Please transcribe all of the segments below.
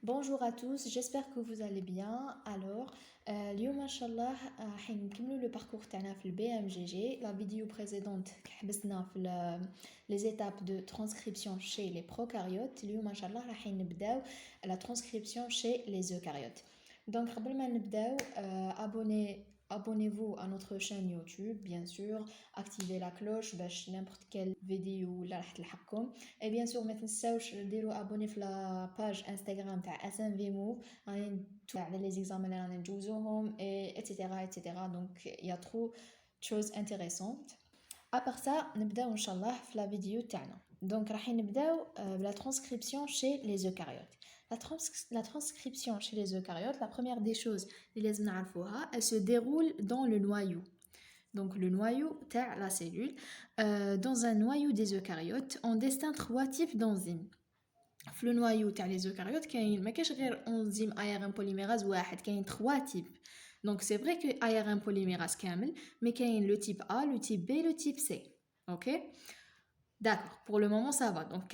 Bonjour à tous, j'espère que vous allez bien. Alors, اليوم إن شاء الله راح نكملوا le parcours تاعنا في BMGG. La vidéo précédente حبسنا في les étapes de transcription chez les prokaryotes. اليوم إن شاء الله راح نبداو la transcription chez les eucaryotes. Donc قبل ما نبداو abonnez-vous à notre chaîne YouTube, bien sûr, activez la cloche باش n'importe quelle vidéo ولا راح تلحقكم. Et bien sûr ما تنساوش ديروا abonner في la page Instagram تاع SMVMove راني على les examens اللي راني نجوزوهم et etc. Donc il y a trop de choses intéressantes. À part ça نبداو ان شاء الله في la vidéo تاعنا. Donc راح نبداو la transcription chez les eucaryotes. La transcription chez les eucaryotes, la première des choses اللي لازم نعرفوها, elle se déroule dans le noyau. Donc le noyau تاع la cellule. Dans un noyau des eucaryotes, on distingue trois types d'enzymes. في le noyau تاع les eucaryotes كاين ما كاش غير enzyme ARN polymérase واحد, كاين trois types. Donc c'est vrai que ARN polymérase كامل, mais كاين le type A, le type B, le type C. OK? D'accord, pour le moment ça va. Donc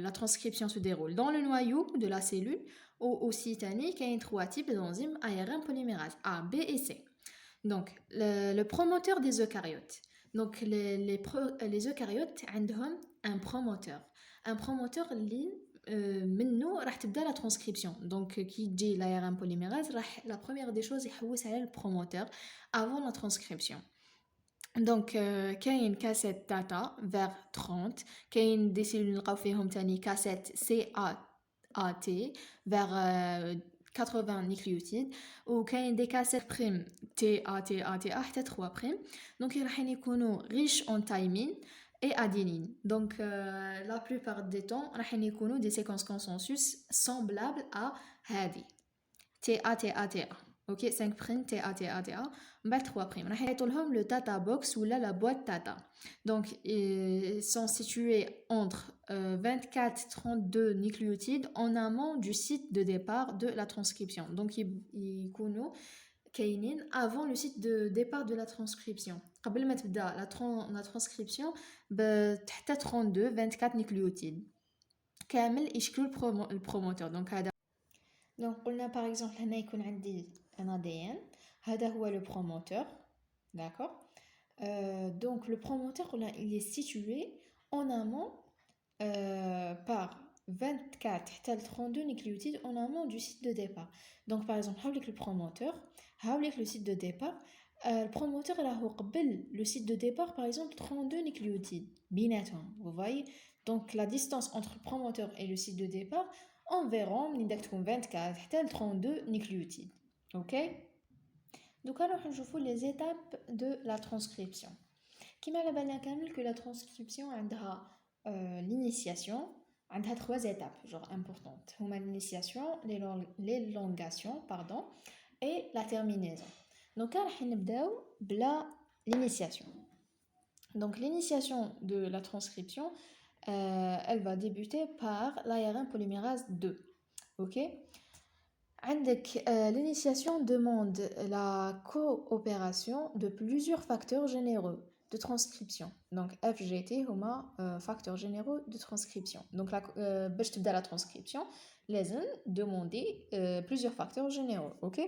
la transcription se déroule dans le noyau de la cellule, ou aussi تاني كاين trois types d'enzymes ARN polymérase A, B et C. Donc le promoteur des eucaryotes. Donc les eucaryotes عندهم un promoteur. Un promoteur اللي منه راح تبدا la transcription. Donc كي تجي l'ARN polymérase راح la première des choses يحوس على le promoteur avant la transcription. Donc كاين كاسيت داتا vers 30, كاين دي سيلول نلقاو فيهم تاني كاسيت CAT vers 80 nucléotides, ou كاين des cassettes prime TA حتى 3 prime. Donc راح يكونوا riches en thymine et adenine. Donc la plupart des temps راح يكونوا des séquences consensus semblables à هذه TA. OK, 5 prime TA. بعد 3 prime راح يعطوا لهم le data box ou la boîte data. Donc ils sont situés entre 24-32 nucléotides en amont du site de départ de la transcription. Donc ils كونوا كاينين avant le site de départ de la transcription. قبل ما تبدا la transcription حتى 24 nucléotides كامل يشكلوا البروموتور. Donc هذا Donc قلنا par exemple هنا يكون عندي un ADN, هذا هو le promoteur, d'accord. Donc le promoteur il est situé en amont par 24 حتى 32 nucléotides en amont du site de départ. Donc par exemple هاوليك le promoteur, هاوليك le site de départ. Le promoteur راهو قبل le site de départ par exemple 32 nucléotides بيناتهم, vous voyez. Donc la distance entre le promoteur et le site de départ environ 24 حتى 32 nucléotides. OK. Donc alors je vous les étapes de la transcription. كما على بالنا كامل que la transcription عندها l'initiation, عندها 3 étapes genre importantes. هما l'initiation, l'élongation, pardon, et la terminaison. Donc راح نبداو بلا l'initiation. Donc l'initiation de la transcription, elle va débuter par l'ARN polymérase 2. OK. L'initiation demande la coopération de plusieurs facteurs généraux de transcription. Donc FGT هما facteurs généraux de transcription. Donc باش تبدا la transcription لازم demander plusieurs facteurs généraux. OK.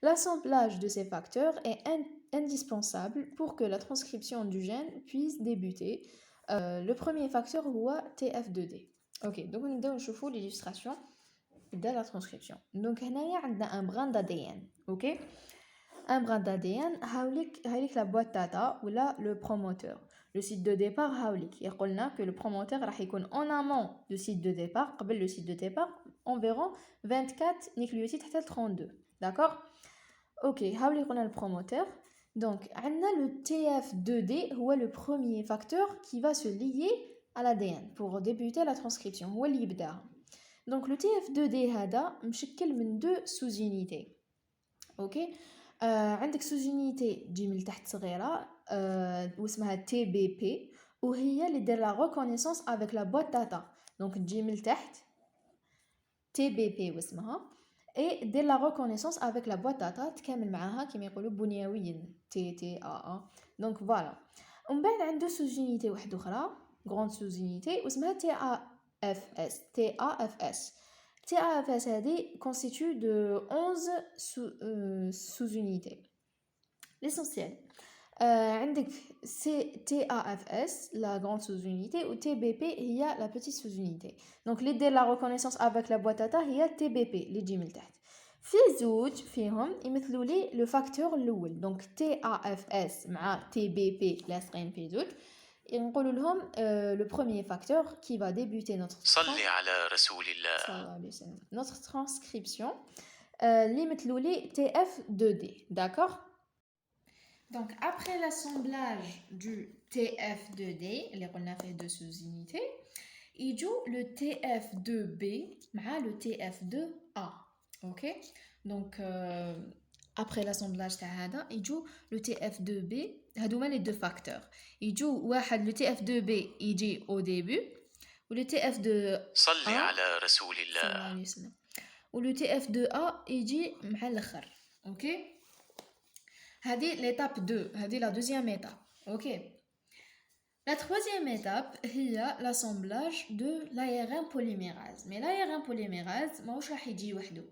L'assemblage de ces facteurs est indispensable pour que la transcription du gène puisse débuter. Le premier facteur هو TF2D. OK. Donc نبداو نشوفوا l'illustration de la transcription. Donc هنايا عندنا un brin d'ADN. OK. Un brin d'ADN هاوليك la boîte data ولا le promoteur. Le site de départ هاوليك يقولنا que le promoteur راح يكون en amont du site de départ, قبل le site de départ environ 24 nucléotides حتى 32. D'accord. OK, هاوليك قلنا le promoteur. Donc عندنا le TF2D هو le premier facteur qui va se lier à l'ADN pour débuter la transcription. هو اللي يبداها. Donc le TF2D هذا مشكل من deux sous-unités. OK. عندك sous-unité تجي من تحت صغيرة واسمها TBP, وهي اللي دير la reconnaissance avec la boîte data. Donc تجي من تحت TBP واسمها, et دير la reconnaissance avec la boîte data تكمل معاها كما يقولوا بنيويا TTA. Donc voilà. ومن بعد عنده sous-unité واحدة أخرى grande sous-unité واسمها TAFS. TAFS constitue de 11 sous-unités. L'essentiel. عندك TAFS, la grande sous-unité, ou TBP, il y a la petite sous-unité. Donc, l'idée de la reconnaissance avec la boîte à data, il y a TBP, les جي من تحت. في زوج فيهم يمثلوا لي لو فاكتور الاول. دونك TAFS مع TBP لاصقين في زوج نقولوا لهم le premier facteur qui va débuter صلي على رسول الله notre transcription اللي يمثلوا لي TF2D. d'accord. Donc, après l'assemblage du TF2D, on a fait deux sous-unités, il joue le TF2B avec le TF2A. Ok? Donc, après l'assemblage, il joue le TF2B, les deux facteurs. Il joue le TF2B il au début, ou le TF2A. صلي على رسول الله. Ou le TF2A il مع الآخر. Ok? C'est l'étape 2, c'est la deuxième étape. Ok. La troisième étape, c'est l'assemblage de l'ARN polymérase. Mais l'ARN polymérase, ما واش راح يجي وحده.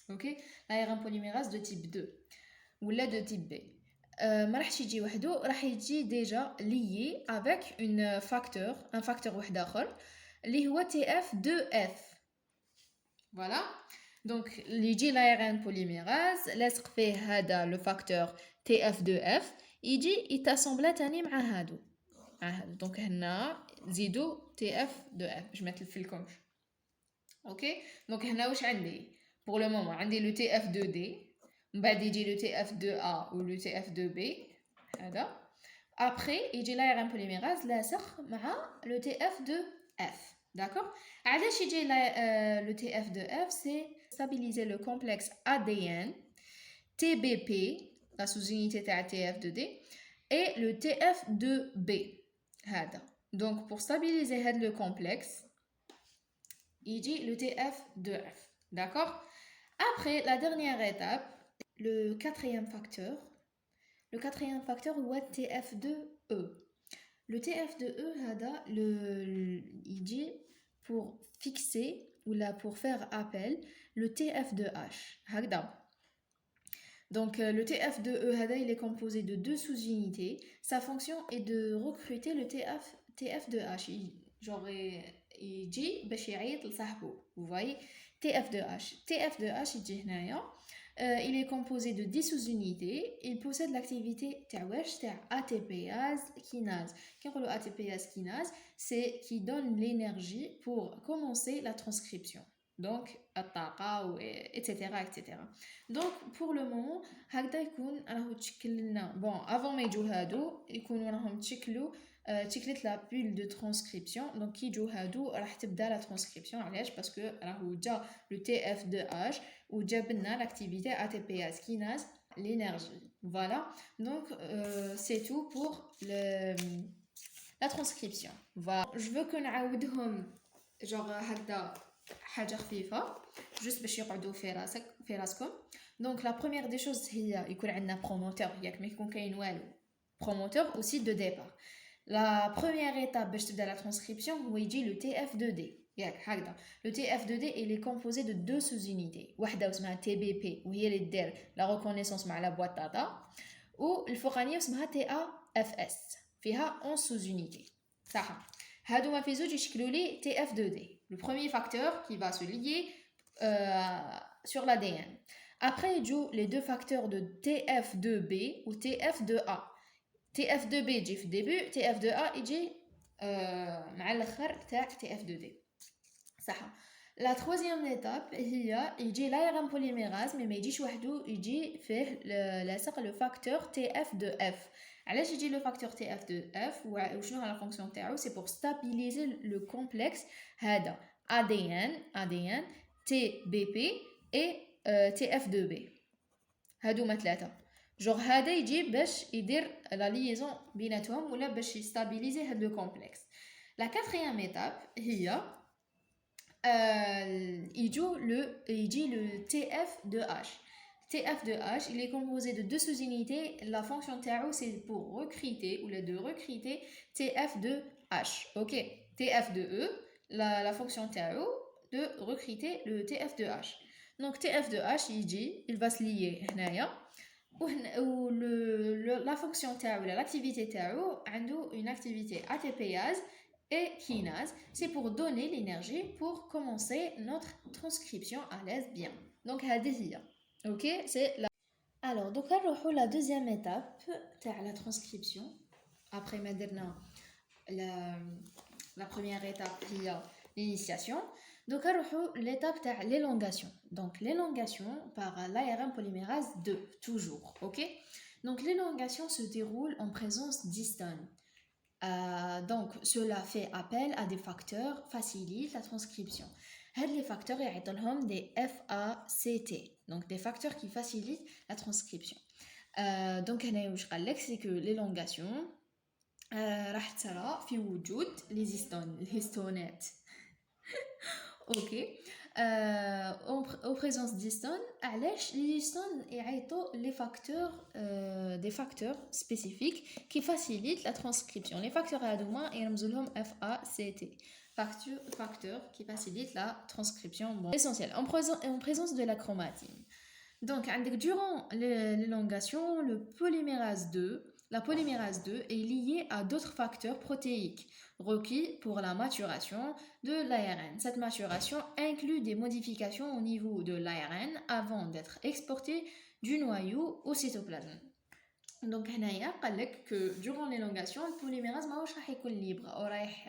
Ok. L'ARN polymérase de type 2 ou la de type B. ما راحش يجي وحده, راح يجي déjà lié avec un facteur واحد آخر اللي هو TF2F. Voilà. Donc, يجي l'ARN polymérase, لاصق فيه هذا le facteur TF2F, يجي يتاسمبلا تاني مع هادو. دونك هنا زيدو TF2F باش ما تلفلكمش. اوكي. دونك هنا واش عندي pour le moment عندي le TF2D, من بعد يجي le TF2A ou le TF2B هذا. après يجي l'ARN polymérase لاصق مع le TF2F. d'accord. علاش يجي le TF2F, c'est stabiliser le complexe ADN, TBP, la sous-unité de TF2D, et le TF2B. Donc, pour stabiliser le complexe, il dit le TF2F. D'accord. Après, la dernière étape, le quatrième facteur est TF2E. Le TF2E, il dit pour fixer ou là pour faire appel le TF2H. Donc le TF2E il est composé de deux sous-unités. Sa fonction est de recruter le TF2H. Genre il dit باش يعيط لصاحبو. Vous voyez TF2H يجي هنايا. Il est composé de 10 sous-unités. Il possède l'activité ATPase kinase. Quand on dit ATPase kinase, c'est qui donne l'énergie pour commencer la transcription. Donc, etc., etc. Donc, pour le moment, bon, avant mes jouhado, تشكلت la bulle de transcription. Donc كي يجوا هادو راح تبدا la transcription. علاش؟ parce que راهو جا le TF2H ou جاب لنا l'activité ATPase kinase l'énergie. Voilà. Donc c'est tout pour la transcription. Voilà. Je veux que نعاودهم genre هكذا حاجه خفيفه juste باش يقعدوا في راسكم. Donc la première des choses هي يكون عندنا promoteur ياك ما يكون كاين والو. Promoteur aussi de départ. La première étape de la transcription, c'est le TF2D. Le TF2D il est composé de deux sous-unités. واحدة اسمها TBP وهي اللي دير la reconnaissance مع la boîte data, و الفوقانية اسمها TAFS فيها 11 sous-unités. صح. هادو ما في زوج يشكلوا لي TF2D. Le premier facteur qui va se lier sur l'ADN. Après il joue les deux facteurs de TF2B ou TF2A. TF2B يجي في الديبي, TF2A يجي مع الاخر تاع TF2D. صح. La troisième étape هي يجي l'ARN polymérase mais ما يجيش وحده, يجي فيه لاصق le facteur TF2F. علاش يجي le facteur TF2F وشنو هي la fonction تاعو؟ c'est pour stabiliser le complexe هذا ADN TBP et TF2B. هادو ثلاثه. جوغ هذا يجي باش يدير لا ليزون بيناتهم ولا باش يستابيليزي هاد لو كومبلكس. لا كاتريام ايتاب هي يجي لو TF2H. TF2H il est composé de deux sous-unités. La fonction تاعو c'est pour recruter ou de recruter TF2H. OK. TF2E la fonction تاعو de recruter le TF2H. Donc TF2H il va se lier هنايا ou la fonction تاعو l'activité تاعو عنده une activité ATPase et kinase, c'est pour donner l'énergie pour commencer notre transcription à l'aise bien. Donc هذه هي. OK, c'est la alors donc نروحوا la deuxième étape تاع la transcription après ما درنا la première étape هي l'initiation. Donc نروحوا l'étape تاع l'élongation. Donc l'élongation par l'ARN polymérase 2 toujours. OK, donc l'élongation se déroule en présence d'histone. Donc cela fait appel à des facteurs facilitent la transcription. Les facteurs يعطونهم des FACT, donc des facteurs qui facilitent la transcription. Donc هنايا واش قال لك c'est que l'élongation راح تصرى في وجود les histones الهستونات. OK, en présence d'histones, علاش les histones يعيطوا les facteurs des facteurs spécifiques qui facilitent la transcription. Les facteurs هذوما يرمزوا لهم FACT, facteurs qui facilitent la transcription. Bon, essentiel en présence de la chromatine. Donc durant l'élongation, la polymérase 2 est liée à d'autres facteurs protéiques requis pour la maturation de l'ARN. Cette maturation inclut des modifications au niveau de l'ARN avant d'être exporté du noyau au cytoplasme. Donc هنايا قال لك que durant l'élongation, le polymérase ماهوش راح يكون libre أو راح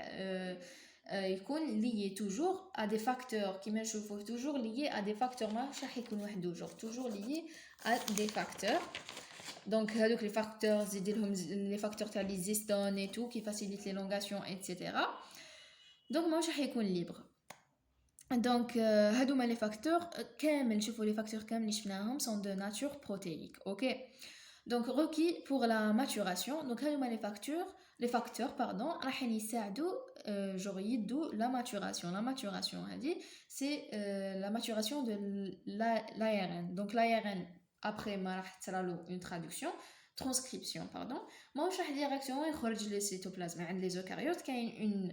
يكون lié toujours à des facteurs كيما نشوفوه toujours lié à des facteurs ماهوش راح يكون وحده toujours lié à des facteurs. Donc هذوك les facteurs les facteurs تاع les histones et tout qui facilitent l'élongation etc. Donc ماهوش راح يكون libre. Donc هذوما les facteurs كامل نشوفوا les facteurs كامل اللي شفناهم sont de nature protéique. OK, donc requis pour la maturation. Donc هذوما les facteurs راح يساعدوا genre يدوا la maturation هذه c'est la maturation de l'ARN. Donc l'ARN après ما راح تصرالو une transcription ماهوش راح ديريكتومون يخرج لي سيتوبلازم. عند لي زوكاريوت كاين une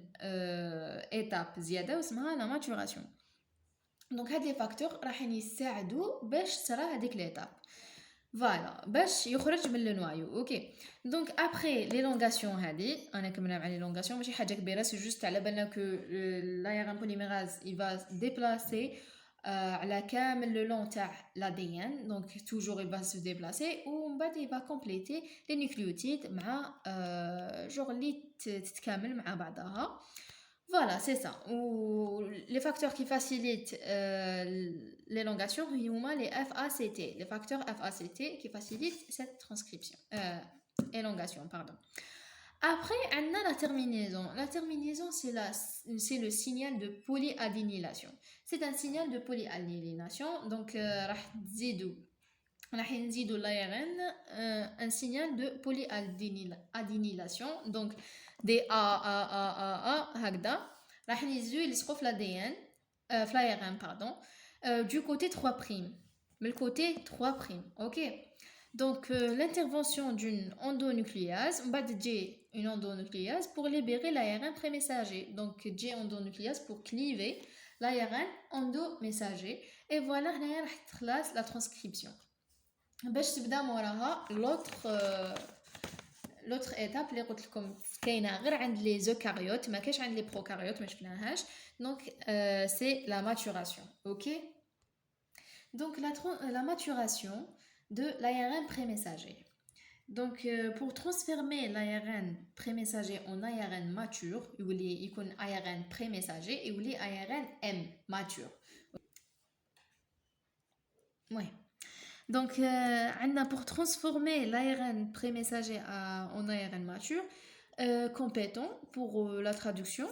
étape زياده اسمها la maturation. Donc هاد لي فاكتور راح يساعدوا باش تصرا هذيك ليتاب فوالا باش يخرج من لو نوايو. اوكي, دونك ابري ليلونغاسيون هذه انا كملنا مع ليلونغاسيون ماشي حاجه كبيره, سي جوست على بالنا كو لايران بوليميراز il va ديبلاسي على كامل لو لون تاع l'ADN, donc toujours il va se déplacer ومن بعد il va compléter les nucléotides مع genre اللي تتكامل مع بعضها. Voilà, c'est ça. Ou les facteurs qui facilitent l'élongation, les FACT, les facteurs FACT qui facilitent cette transcription, élongation, pardon. Après, on a la terminaison. La terminaison, c'est le signal de polyadénylation. C'est un signal de polyadénylation. Donc, راح نزيدوا l'ARN un signal de polyadénylation. Donc des A هكذا راح يلصقوا في l'ADN في l'ARN pardon du côté 3', mais le côté 3'. OK, donc l'intervention d'une endonucléase, on va dire une endonucléase pour libérer l'ARN prémessager. Donc j'ai endonucléase pour cliver l'ARN endomessager et voilà هنا راح تخلص la transcription. باش تبدا موراها l'autre étape اللي قلت لكم كاينه غير عند les eucaryotes ما كاينش عند les prokaryotes ما شفناهاش. Donc c'est la maturation. OK, donc la maturation de l'ARN prémessager. Donc pour transformer l'ARN prémessager en ARN mature يولي يكون ARN prémessager يولي ARN M mature. Ouais. Donc, pour transformer l'ARN prémessager en ARN mature, compétent pour la traduction,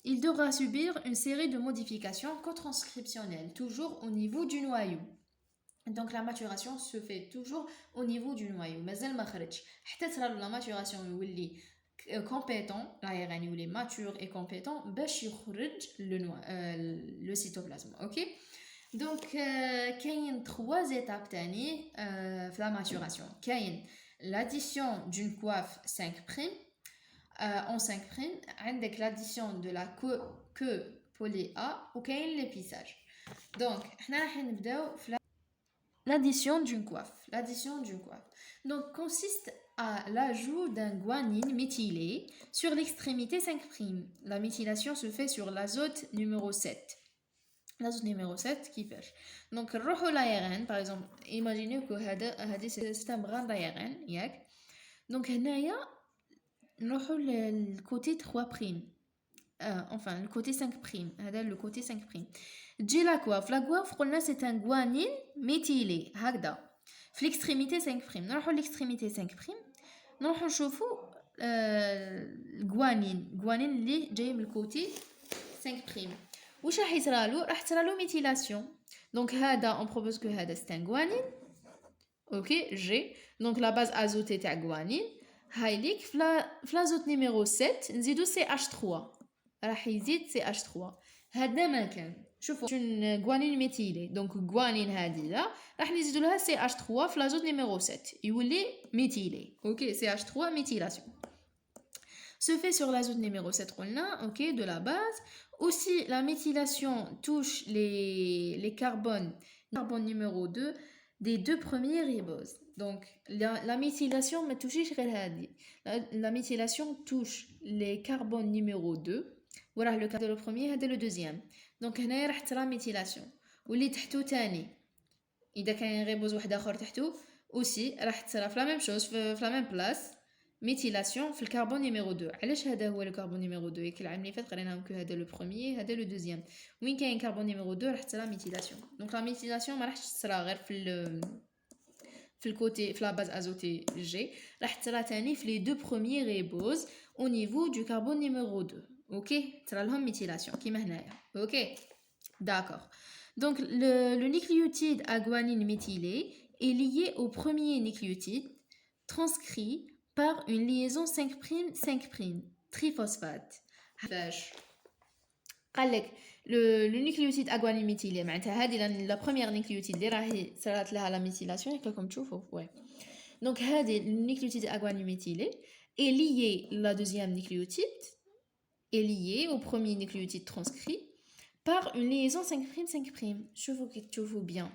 il devra subir une série de modifications co-transcriptionnelles, toujours au niveau du noyau. Donc, la maturation se fait toujours au niveau du noyau. Mais elle m'a dit, la maturation est compétent, l'ARN est mature et compétent, le cytoplasme. Ok? Donc, il y a 3 étapes dans la maturation. Il y a l'addition d'une coiffe 5' en 5', avec l'addition de la queue بولي A وكاين ليبيساج. دونك حنا راح نبداو في l'addition d'une coiffe. L'addition d'une coiffe donc consiste à l'ajout d'un guanine méthylé sur l'extrémité 5'. La méthylation se fait sur l'azote numéro 7. L'azote numéro 7 كيفاش donc نروحو l'ARN par exemple imaginez que هذا c'est un brin d'ARN ياك donc هنايا نروحو le côté 3'. Enfin le côté 5', هذا le côté 5'. تجي la coiffe قلنا c'est un guanine méthylé هكذا في l'extrémité 5'. نروحو l'extrémité 5', نروحو نشوفو guanine اللي جاي من الكوتي 5'. واش راح يصرالو؟ راح تصرالو ميثيلاسيون. دونك هذا on propose que هذا c'est un guanine. اوكي جي دونك لا باز ازوتي تاع guanine هاي ليك في لازوت نيميرو 7 نزيدو CH3 راح يزيد CH3. هذا ما كان شوفوا une guanine méthylée donc guanine هذه لا راح نزيدو لها CH3 في لازوت نيميرو 7 يولي méthylé. اوكي CH3 méthylation se fait sur l'azote numéro 7 قلنا. ok de la base. Aussi la méthylation touche les carbones numéro 2 des deux premiers riboses. Donc la méthylation ما توشيش غير هذه. La méthylation touche les carbones numéro 2 وراه le carbone le premier هذا le deuxième. Donc هنايا راح تصرا ميثيلاسيون واللي تحتو تاني اذا كاين ريبوز واحد اخر تحتو aussi راح تصرا في لا ميم شوز في لا ميم بلاص ميثيلاسيون في الكربون نيميرو 2. علاش هذا هو الكربون نيميرو 2؟ ياك العام اللي فات قريناهم كو هذا لو بروميير هذا لو دوزيام. وين كاين كربون نيميرو 2 راح تصرا ميثيلاسيون. دونك لا ميثيلاسيون ما راحش تصرا غير في الكوتي في لا باز ازوتي جي راح تصرا تاني في لي دو بروميير ريبوز او نيفو دو كربون نيميرو 2. اوكي تصرا لهم ميثيلاسيون كيما هنايا. اوكي d'accord. Donc le nucléotide à guanine méthylée est lié au premier nucléotide transcrit par une liaison 5', triphosphate. قال لك le nucléotide à guanine méthylée معناتها هذه la première nucléotide اللي راهي صارت لها la méthylation كلكم تشوفوا. ouais. Donc هذه le nucléotide à guanine méthylée est lié la deuxième nucléotide est lié au premier nucléotide transcrit par une liaison 5'. شوفوا كي تشوفوا bien.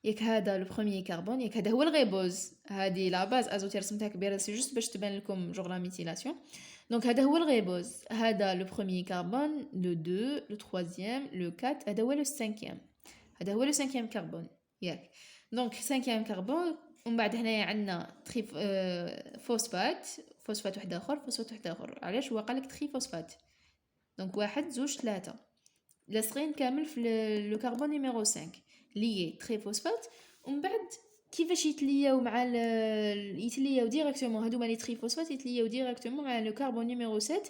ياك هذا لو بروميير كربون ياك هذا هو الغيبوز. هذه لا باز ازوتي رسمتها كبيره سي جوست باش تبان لكم جوغ لا ميثيلاسيون. دونك هذا هو الغيبوز. هذا لو بروميير كربون لو 2 لو 3 لو 4 هذا هو لو 5. هذا هو لو 5 كربون ياك. دونك 5 كربون ومن بعد هنايا عندنا فوسفات واحد اخر. علاش هو قالك تريفوسفات؟ دونك 1 2 3 لاصقين كامل في لو كربون نيميرو 5 lié triphosphate. ومن بعد كيفاش يتلياو مع يتلياو ديريكتومون هادوما لي تريفوسفات يتلياو ديريكتومون مع لو كربون نيميرو 5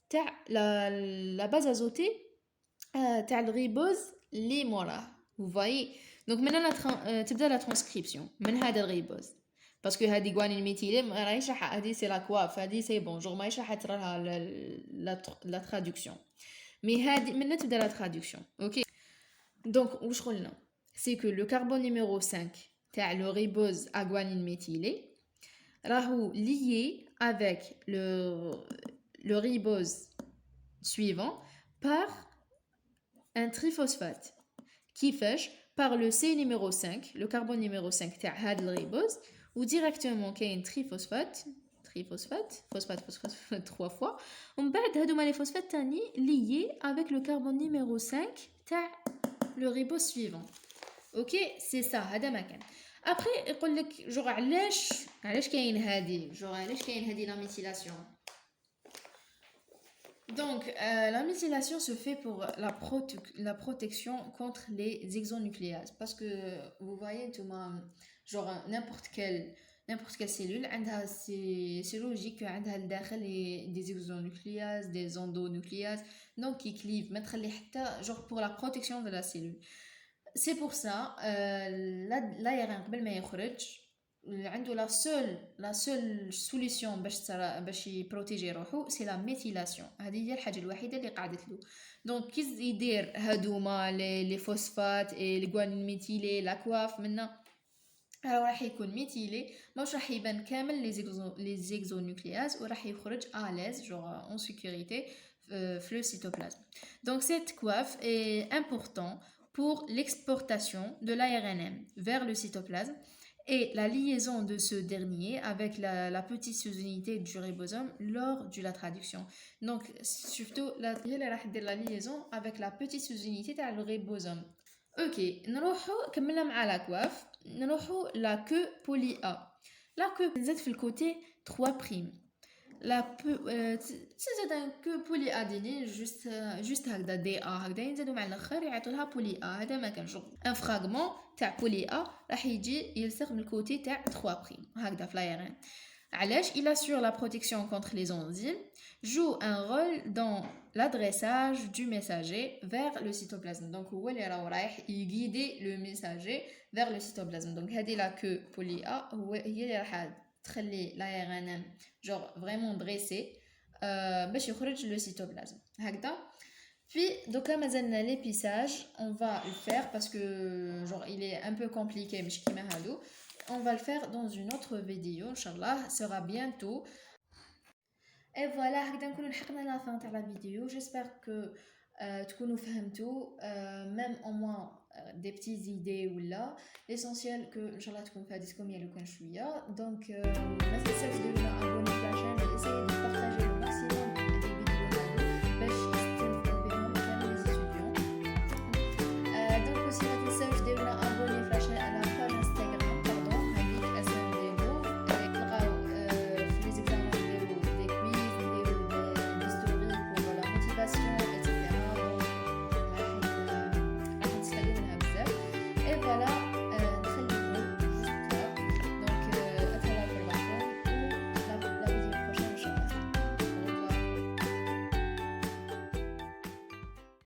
تاع لا باز ازوتي تاع الغيبوز لي موراه. vous voyez donc maintenant تبدا لا ترانسكريبسيون من هذا الغيبوز باسكو هادي غوانين ميثيلي ما راهيش راح هادي سي لا كواف هادي سي بون جور ماهيش راح ترى لها لا ترادكسيون مي هادي من تبدا لا ترادكسيون. اوكي donc واش قلنا c'est que le carbone numéro 5 تاع le ribose à guanine méthylée راهو lié avec le ribose suivant par un triphosphate كيفاش par le C numéro 5 le carbone numéro 5 تاع هاد الريبوز و directement كاين phosphate 3 fois ومن بعد هادوما لي فوسفات تاني lié avec le carbone numéro 5 تاع le ribose suivant. ok c'est ça هذا ما كان. après يقول لك جوغ علاش كاين هذه لا ميثيلاسيون. donc la méthylation se fait pour la protection contre les exonucléases parce que vous voyez tout genre n'importe quelle cellule عندها c'est logique عندها لداخل des exonucléases des endonucléases donc qui clivent ما تخلي حتى genre pour la protection de la cellule. c'est pour ça l'ARN قبل ما يخرج عنده la seule solution باش يبروتيجي روحو c'est la méthylation. هذه هي الحاجه الوحيده اللي قعدت له. donc كي يدير هادوما لي فوسفات لي غوانين ميثيلي لا كواف منا راح يكون ميثيلي ماش راح يبان كامل لي زيكزونوكلياز وراح يخرج اليز جوغ اون سيكوريتي le cytoplasme. Donc cette coiffe est importante pour l'exportation de l'ARN vers le cytoplasme et la liaison de ce dernier avec la petite sous-unité du ribosome lors de la traduction. Donc surtout la liaison avec la petite sous-unité du ribosome. Ok, نروحو كملنا مع la coiffe. نروحو la queue poly A. La queue نزيد في الكوتي 3'. تزاد ان كو بولي ادينين جوست هكذا دي هكذا ينزادو مع الاخر يعطوا لها بولي هذا ما كان شغل ان فراغمون تاع بولي راح يجي يلصق من الكوتي تاع 3' هكذا في لايرين. علاش il assure la protection contre les enzymes, joue un rôle dans l'adressage du messager vers le cytoplasme. Donc هو اللي راه رايح يغيدي لو ميساجي vers le cytoplasme. Donc هذه لا كو بولي هي اللي راح تخلي l'ARN genre vraiment dressé باش يخرج le cytoplasme هكذا. Puis donc là مازالنا l'épissage, on va le faire parce que genre il est un peu compliqué مش كيما هادو. On va le faire dans une autre vidéo inchallah, sera bientôt. Et voilà هكذا نكونوا لحقنا la fin تاع la vidéo. J'espère que تكونوا فهمتوا même au moins des petites idées ou là. L'essentiel que inchallah تكون فادتكم يا لو كان شويه. Donc ما تنساوش ديروا abonner à la chaîne et essayez